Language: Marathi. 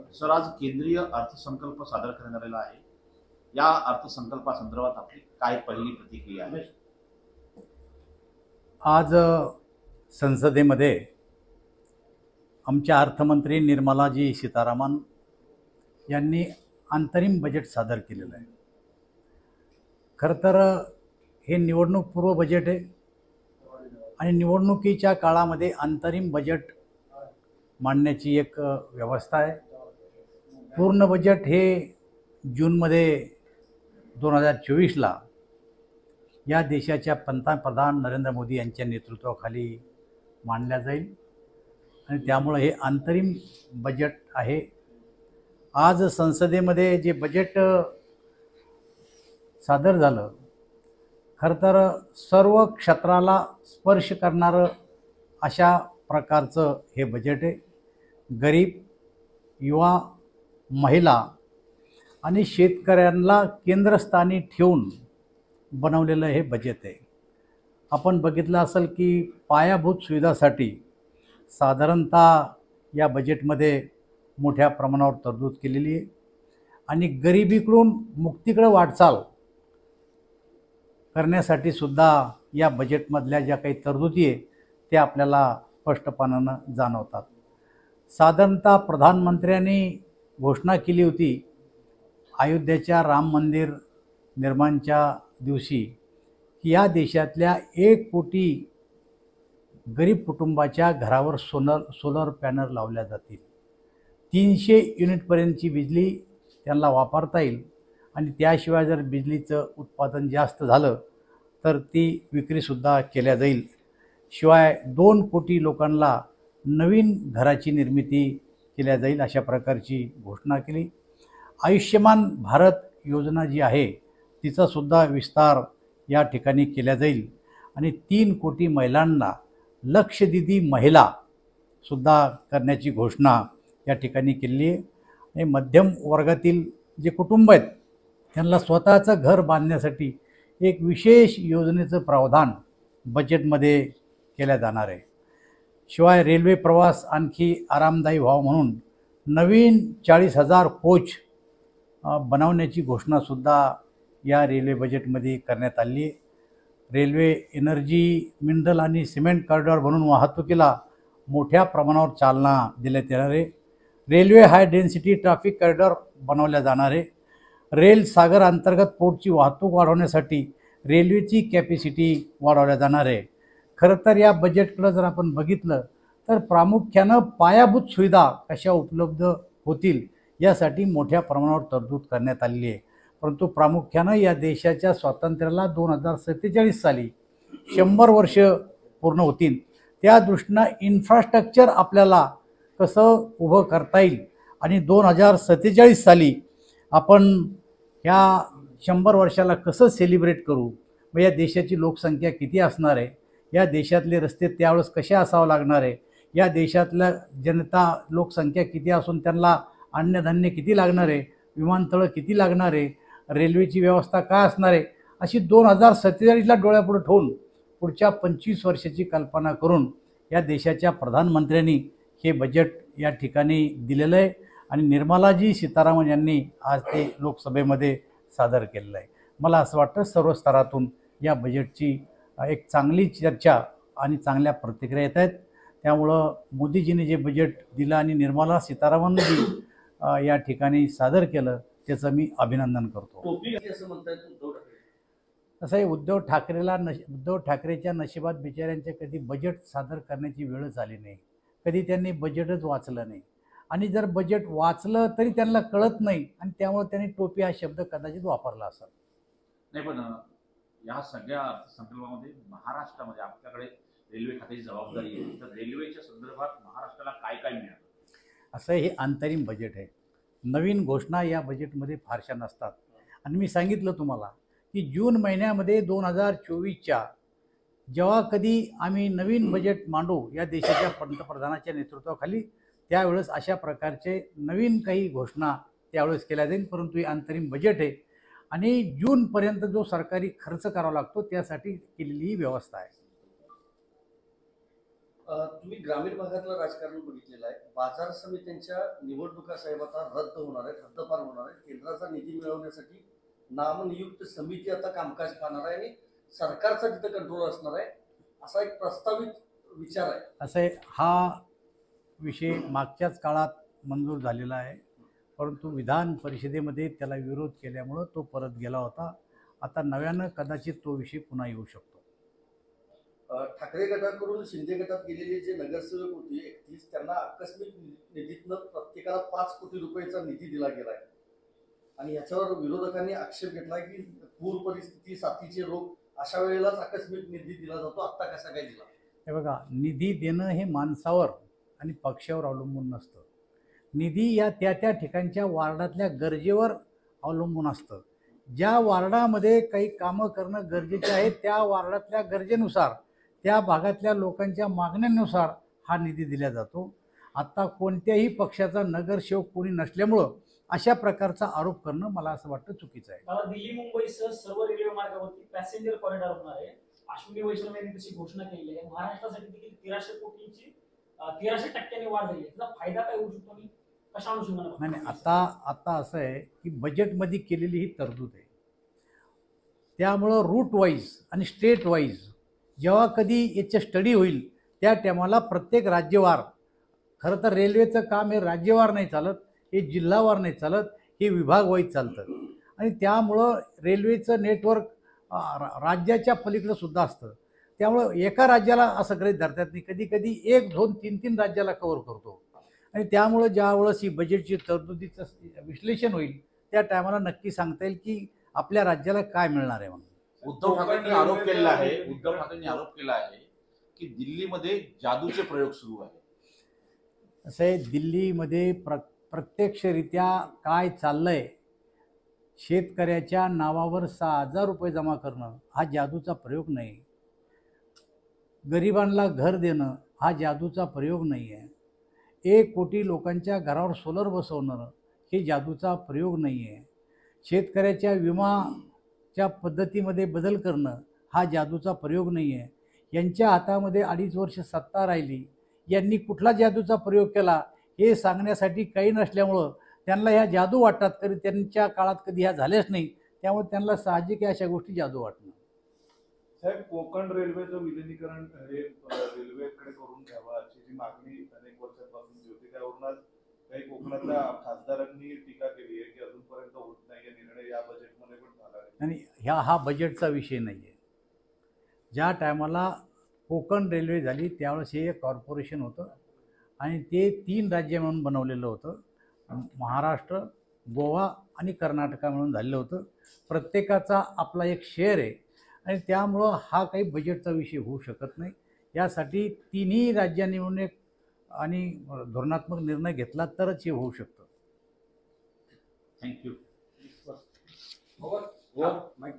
सर, आज केंद्रीय अर्थसंकल्प सादर करण्यात आलेला आहे। या अर्थसंकल्पासंदर्भात आपली काय पहिली प्रतिक्रिया आहे? आज संसदेमध्ये आमच्या अर्थमंत्री निर्मलाजी सीतारामन यांनी अंतरिम बजेट सादर केलेलं आहे। खरं तर हे निवडणूकपूर्व बजेट आहे आणि निवडणुकीच्या काळामध्ये अंतरिम बजेट मांडण्याची एक व्यवस्था आहे। पूर्ण बजेट हे जूनमध्ये 2024ला या देशाच्या पंतप्रधान नरेंद्र मोदी यांच्या नेतृत्वाखाली मांडल्या जाईल आणि त्यामुळे हे अंतरिम बजेट आहे। आज संसदेमध्ये जे बजेट सादर झालं, खरं तर सर्व क्षेत्राला स्पर्श करणारं अशा प्रकारचं हे बजेट आहे। गरीब, युवा, महिला आणि शेतकऱ्यांना केंद्रस्थानी ठेवून बनवलेलं हे बजेट आहे। आपण बघितलं असेल की पायाभूत सुविधासाठी साधारणतः या बजेटमध्ये मोठ्या प्रमाणावर तरतूद केलेली आहे आणि गरिबीकडून मुक्तीकडे वाटचाल करण्यासाठी सुद्धा या बजेटमधल्या ज्या काही तरतुदी आहे त्या आपल्याला स्पष्टपणानं जाणवतात। साधारणतः प्रधानमंत्र्यांनी घोषणा केली होती अयोध्येच्या राम मंदिर निर्माणच्या दिवशी की या देशातल्या 1 कोटी गरीब कुटुंबाच्या घरावर सोलर पॅनल लावल्या जातील। 300 युनिटपर्यंतची बिजली त्यांना वापरता येईल आणि त्याशिवाय जर बिजलीचं उत्पादन जास्त झालं तर ती विक्रीसुद्धा केल्या जाईल। शिवाय 2 कोटी लोकांना नवीन घराची निर्मिती केल्या जाईल अशा प्रकारची घोषणा केली। आयुष्यमान भारत योजना जी आहे तिचा सुद्धा विस्तार या ठिकाणी केला जाईल आणि 3 कोटी महिलांना लक्ष दीदी महिला सुद्धा करण्याची घोषणा या ठिकाणी केली आहे। आणि मध्यम वर्गातील जे कुटुंब आहेत त्यांना स्वतःचं घर बांधण्यासाठी एक विशेष योजनेचं प्रावधान बजेटमध्ये केल्या जाणार आहे। शिवाय रेल्वे प्रवास आणखी आरामदायी व्हावा म्हणून नवीन 40,000 कोच बनवण्याची घोषणासुद्धा या रेल्वे बजेटमध्ये करण्यात आली आहे। रेल्वे एनर्जी, मिनरल आणि सिमेंट कॉरिडॉर बनवून वाहतुकीला मोठ्या प्रमाणावर चालना देण्यात येणार आहे। Railway high density traffic corridor बनवल्या जाणार आहे। रेल सागर अंतर्गत पोर्टची वाहतूक वाढवण्यासाठी रेल्वेची कॅपॅसिटी वाढवल्या जाणार आहे। खरं तर या बजेटकडे जर आपण बघितलं तर प्रामुख्यानं पायाभूत सुविधा कशा उपलब्ध होतील यासाठी मोठ्या प्रमाणावर तरतूद करण्यात आलेली आहे। परंतु प्रामुख्यानं या देशाच्या स्वातंत्र्याला 2047 साली 100 वर्ष पूर्ण होतील, त्या दृष्टीनं इन्फ्रास्ट्रक्चर आपल्याला कसं उभं करता येईल आणि 2047 साली आपण ह्या 100 वर्षाला कसं सेलिब्रेट करू, मग या देशाची लोकसंख्या किती असणार आहे, या देशातले रस्ते त्यावेळेस कसे असावं लागणार आहे, या देशातल्या जनता लोकसंख्या किती असून त्यांना अन्नधान्य किती लागणार आहे, विमानतळं किती लागणार आहे, रेल्वेची व्यवस्था काय असणार आहे, अशी 2047ला डोळ्यापुढे ठेवून पुढच्या 25 वर्षाची कल्पना करून या देशाच्या प्रधानमंत्र्यांनी हे बजेट या ठिकाणी दिलेलं आहे आणि निर्मलाजी सीतारामन यांनी आज ते लोकसभेमध्ये सादर केलेलं आहे। मला असं वाटतं सर्व स्तरातून या बजेटची एक चांगली चर्चा आणि चांगल्या प्रतिक्रिया येत आहेत। त्यामुळं मोदीजींनी जे बजेट दिलं आणि निर्मला सीतारामनजी या ठिकाणी सादर केलं त्याचं मी अभिनंदन करतो। असं आहे, उद्धव ठाकरेच्या नशिबात बिचाऱ्यांच्या कधी बजेट सादर करण्याची वेळच आली नाही, कधी त्यांनी बजेटच वाचलं नाही आणि जर बजेट वाचलं तरी त्यांना कळत नाही आणि त्यामुळे त्यांनी टोपी हा शब्द कदाचित वापरला असेल। नाही, पण या सगळ्या अर्थसंकल्पामध्ये महाराष्ट्रामध्ये आपल्याकडे रेल्वे खात्याची जबाबदारी आहे, तर रेल्वेच्या संदर्भात महाराष्ट्राला काय काय मिळालं? असं हे अंतरिम बजेट आहे। नवीन घोषणा या बजेटमध्ये फारशा नसतात आणि मी सांगितलं तुम्हाला की जून महिन्यामध्ये 2024च्या जेव्हा कधी आम्ही नवीन बजेट मांडू या देशाच्या पंतप्रधानाच्या नेतृत्वाखाली त्यावेळेस अशा प्रकारचे नवीन काही घोषणा त्यावेळेस केल्या जाईल। परंतु हे अंतरिम बजेट आहे आणि जूनपर्यंत जो सरकारी खर्च करावा लागतो त्यासाठी केलेली ही व्यवस्था आहे। तुम्ही ग्रामीण भागातलं राजकारण बघितलेलं आहे. बाजार समित्यांच्या निवडणुका साहेब आता रद्द होणार आहेत, हद्दपार होणार आहेत. केंद्राचा निधी मिळवण्यासाठी नामनियुक्त समिती आता कामकाज पाहणार आहे आणि सरकारचा तिथं कंट्रोल असणार आहे, असा एक प्रस्तावित विचार आहे. असं आहे, हा विषय मागच्याच काळात मंजूर झालेला आहे, परंतु विधान परिषदेमध्ये त्याला विरोध केल्यामुळं तो परत गेला होता. आता नव्यानं कदाचित तो विषय पुन्हा येऊ शकतो. ठाकरे गटाकडून शिंदे गटात गेलेले जे नगरसेवक होते 31, त्यांना आकस्मिक निधीतनं प्रत्येकाला 5 कोटी रुपयाचा निधी दिला गेलाय आणि याच्यावर विरोधकांनी आक्षेप घेतला की पूर परिस्थिती, साथीचे रोग अशा वेळेलाच आकस्मिक निधी दिला जातो, आता कसा काय दिला? हे बघा, निधी देणं हे माणसावर आणि पक्षावर अवलंबून नसतं. निधी या त्या ठिकाणच्या वार्डातल्या गरजेवर अवलंबून असतं. ज्या वार्डामध्ये काही कामं करणं गरजेचे आहे त्या वार्डातल्या गरजेनुसार, त्या भागातल्या लोकांच्या मागण्यांनुसार हा निधी दिला जातो. आता कोणत्याही पक्षाचा नगरसेवक कोणी नसल्यामुळं अशा प्रकारचा आरोप करणं मला असं वाटतं चुकीचं आहे. मला दिल्ली मुंबईसह सर्व रेल्वे मार्गावरती पॅसेंजर कॉरिडॉर होणार आहे. अश्विनी वैष्णव यांनी तशी घोषणा केली आहे. महाराष्ट्रासाठी देखील 1300 कोटींची 1300% वाढ झाली आहे. त्याचा फायदा काय होऊ शकतो आणि कशा अनुषंगाने? नाही, आता असं आहे की बजेटमध्ये केलेली ही तरतूद आहे. त्यामुळं रूट वाईज आणि स्टेट वाईज जेव्हा कधी याचं स्टडी होईल त्या टायमाला प्रत्येक राज्यवार, खरं तर रेल्वेचं काम हे राज्यवार नाही चालत, हे जिल्हावार नाही चालत, हे विभाग वाईज चालतं आणि त्यामुळं रेल्वेचं नेटवर्क राज्याच्या पलीकडं सुद्धा असतं. त्यामुळं एका राज्याला असं गृहीत धरतात नाही, कधी कधी 1, 2, 3 राज्याला कव्हर करतो आणि त्यामुळं ज्यावेळेस ही बजेटची तरतुदीचं विश्लेषण होईल त्या टायमाला नक्की सांगता येईल की आपल्या राज्याला काय मिळणार आहे म्हणून. उद्धव ठाकरेंनी आरोप केला आहे की दिल्लीमध्ये जादूचे प्रयोग सुरू आहे. असं आहे, दिल्लीमध्ये प्रत्यक्षरित्या काय चाललंय, शेतकऱ्याच्या नावावर 6,000 रुपये जमा करणं हा जादूचा प्रयोग नाही. गरिबांना घर देणं हा जादूचा प्रयोग नाही आहे. 1 कोटी लोकांच्या घरावर सोलर बसवणं हे जादूचा प्रयोग नाही आहे. शेतकऱ्याच्या विमाच्या पद्धतीमध्ये बदल करणं हा जादूचा प्रयोग नाही आहे. यांच्या हातामध्ये 2.5 वर्ष सत्ता राहिली, यांनी कुठला जादूचा प्रयोग केला हे सांगण्यासाठी काही नसल्यामुळं त्यांना ह्या जादू वाटतात, तरी त्यांच्या काळात कधी ह्या झाल्याच नाही. त्यामुळे त्यांना साहजिक अशा गोष्टी जादू वाटणं. साहेब, कोकण रेल्वेचं विलिनीकरण हे रेल्वेकडे करून घ्यावं अशी जी मागणी अनेक वर्षांपासून होती, त्यावरून आज काही कोकणातल्या खासदारांनी टीका केली आहे की अजूनपर्यंत होत नाही, निर्णय या बजेटमध्ये पण झाला नाही. आणि हा बजेटचा विषय नाही आहे. ज्या टायमाला कोकण रेल्वे झाली त्यावेळेस हे एक कॉर्पोरेशन होतं आणि ते 3 राज्य म्हणून बनवलेलं होतं. महाराष्ट्र, गोवा आणि कर्नाटका म्हणून झालेलं होतं. प्रत्येकाचा आपला एक शेअर आहे आणि त्यामुळं हा काही बजेटचा विषय होऊ शकत नाही. यासाठी 3ही राज्यांनी मिळून एक आणि धोरणात्मक निर्णय घेतला तरच हे होऊ शकतं. थँक्यू. माईक